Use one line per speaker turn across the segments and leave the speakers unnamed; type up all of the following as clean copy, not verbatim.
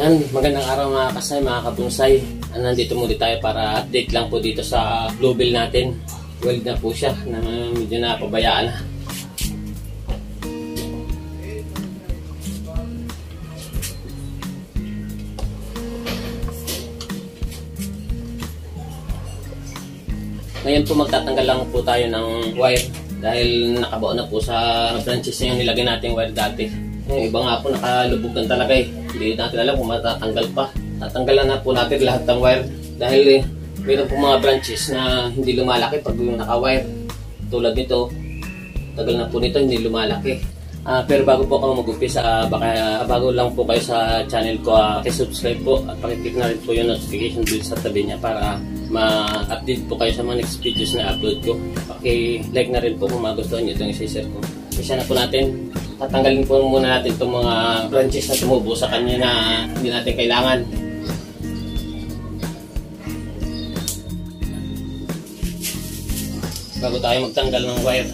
Magandang araw mga kasay, mga kabunsay. Nandito muli tayo para update lang po dito sa bluebill natin. Weld na po siya, na medyo napabayaan na. Ngayon po magtatanggal lang po tayo ng wire dahil nakabaon na po sa branches na yung nilagay natin wire dati. Yung iba nga po nakalubog na talaga eh. Hindi natin alam kung matatanggal pa. Tatanggalan na po natin lahat ng wire dahil mayroon po mga branches na hindi lumalaki pag yung naka-wire. Tulad nito, tagal na po nito hindi lumalaki. Pero bago po ako mag-umpisa, baka bago lang po kayo sa channel ko, subscribe po at pakiclick na rin po yung notification bell sa tabi niya para ma-update po kayo sa mga next videos na upload ko. Paki-like na rin po kung magustuhan nyo itong isi-share ko. Isa na po natin. Tatanggalin po muna natin itong mga branches na tumubo sa kanya na hindi natin kailangan. Bago tayo magtanggal ng wire.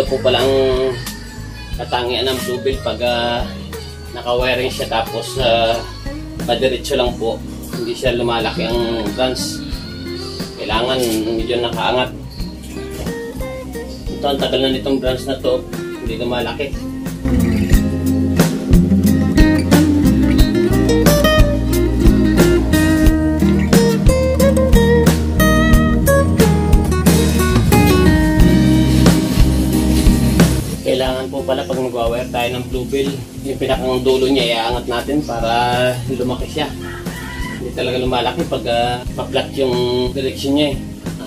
Po pala ang katangian ng bluebill pag naka-wiring siya tapos padiretso lang po, hindi siya lumalaki ang branch. Kailangan medyo nakaangat. Ito ang tagal na nitong branch na to, hindi lumalaki. Kailangan po pala pag mag-wire tayo ng bluebill, yung pinakang dulo niya iaangat natin para lumaki siya. Hindi talaga lumalaki pag pa-flat yung direction niya eh.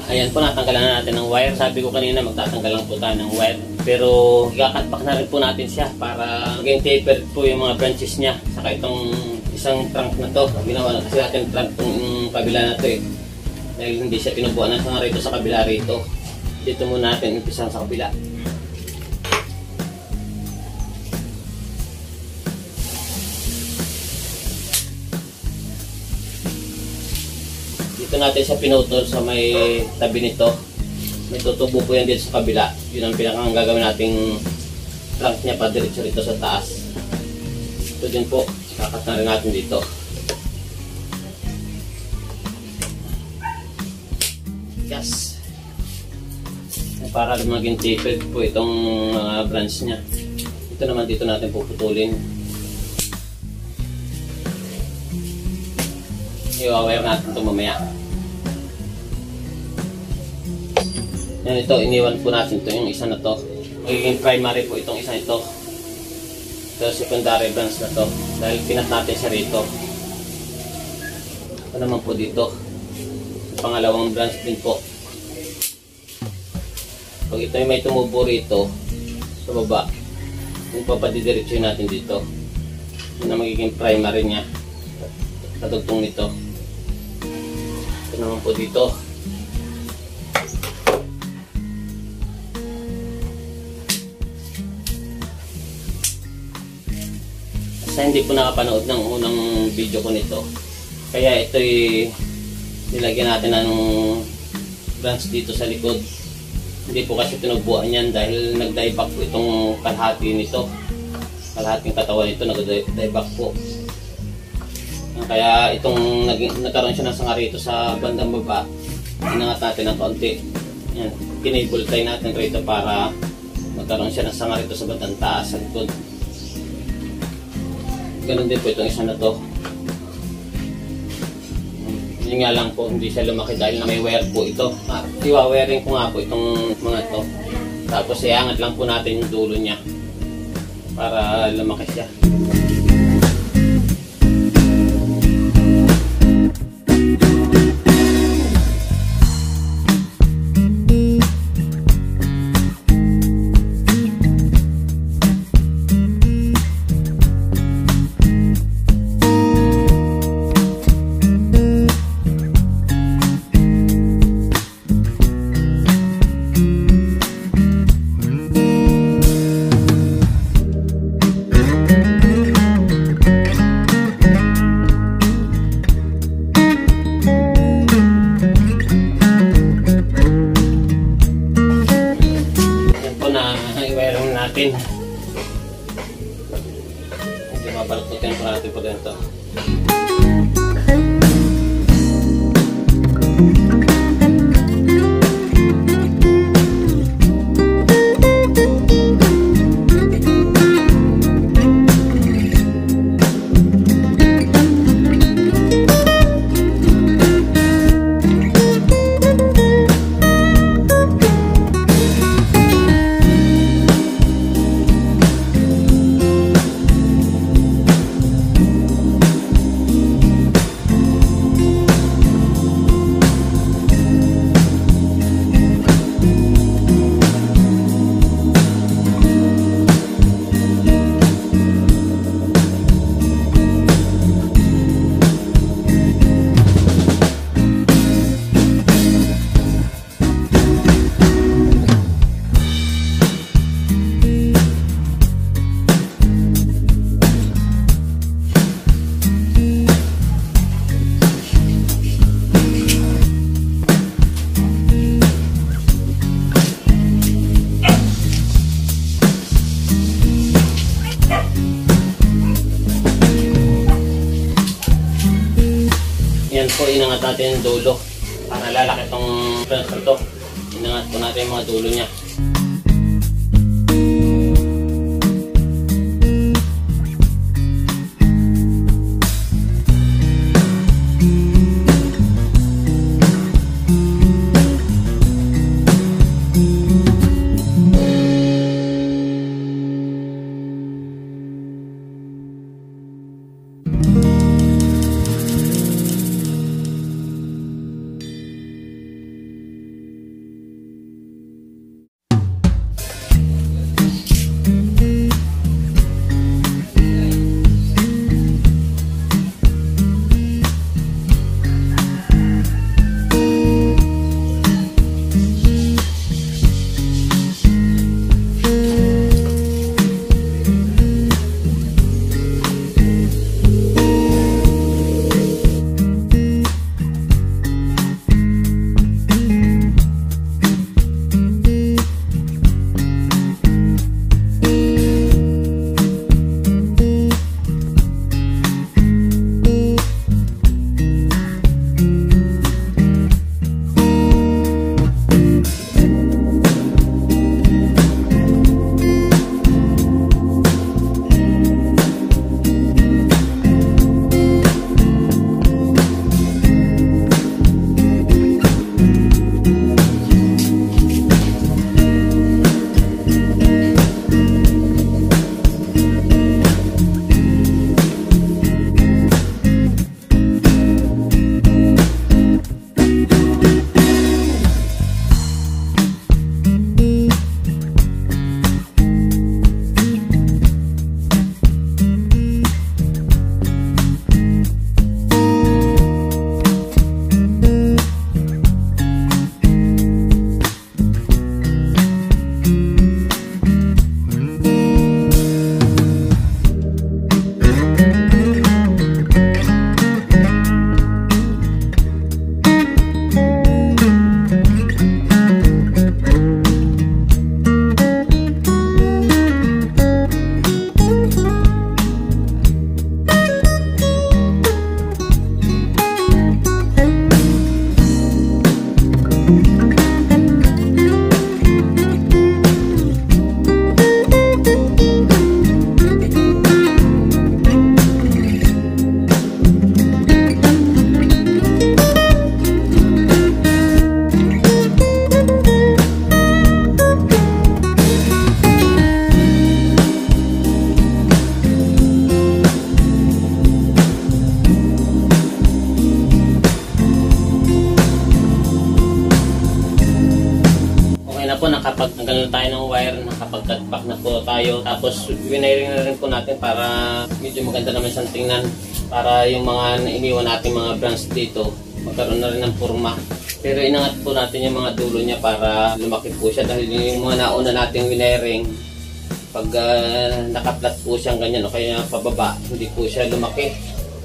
Ayan po, natanggalan na natin ng wire. Sabi ko kanina magtatanggal lang po tayo ng wire. Pero i-cut back na rin po natin siya para maging tapered po yung mga branches niya. Saka itong isang trunk na to, ginawa na kasi natin trunk itong kabila na to eh. Dahil hindi siya tinubuan na sa rito sa kabila rito. Dito muna natin umpisan sa kabila. Dito natin siya pinutol sa may tabi nito. May tutubo po yan dito sa kabila. Yun ang pinakang gagawin nating trunk niya pa diretso rito sa taas. Ito din po, kakat na rin natin dito. Yes. Para maging tapered po itong branch niya. Ito naman dito natin puputulin. I-wire natin ito mamaya. Yan, ito, iniwan po natin ito, yung isa na to. Magiging primary po itong isa ito. Ito, secondary branch na to. Dahil pinat natin siya rito. Ito naman po dito. Pangalawang branch din po. Pag ito yung may tumubo rito, sa baba, yung papadidiretso natin dito. Yun ang magiging primary niya. Katugtong nito. Ito naman po dito. Kasi hindi po nakapanood ng unang video ko nito. Kaya ito'y nilagyan natin ng branch dito sa likod. Hindi po kasi tinubuan yan dahil nag-dieback po itong kalahati nito. Kalahating katawan nito nag-dieback po. Kaya itong nagkaroon siya ng sanga rito sa bandang baba, inangat natin ng kaunti. Yan, kinable tie natin rito para magkaroon siya ng sanga rito sa bandang taas sa likod. Ganun din po itong isa na to. Yun nga lang po, hindi siya lumaki dahil na may wire po ito. Iwa-wiring ko nga po itong mga to. Tapos iangat lang po natin yung dulo niya para lumaki siya. Babalputin po natin po dito. Yan po, inangat natin yung dulo para lalaki itong transfer to. Inangat po natin yung mga dulo niya.
po, nakapagtanggal na tayo ng wire, nakapag-cut back na po tayo. Tapos winiring na rin po natin para medyo maganda naman siyang tingnan. Para yung mga iniwan natin mga branch dito, magkaroon na rin ng forma. Pero inangat po natin yung mga dulo niya para lumaki po siya. Dahil yung mga nauna nating winiring, pag nakaplat po siyang ganyan o kaya pababa, hindi po siya lumaki.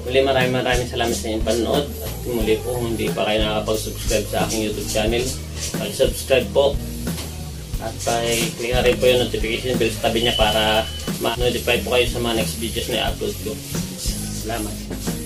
Muli maraming salamat sa inyong panonood. At muli po, kung hindi pa kayo nakapag-subscribe sa aking YouTube channel, pag-subscribe po. At i-click na rin po yung notification bell sa tabi niya para ma-notify po kayo sa mga next videos na i-upload ko. Salamat.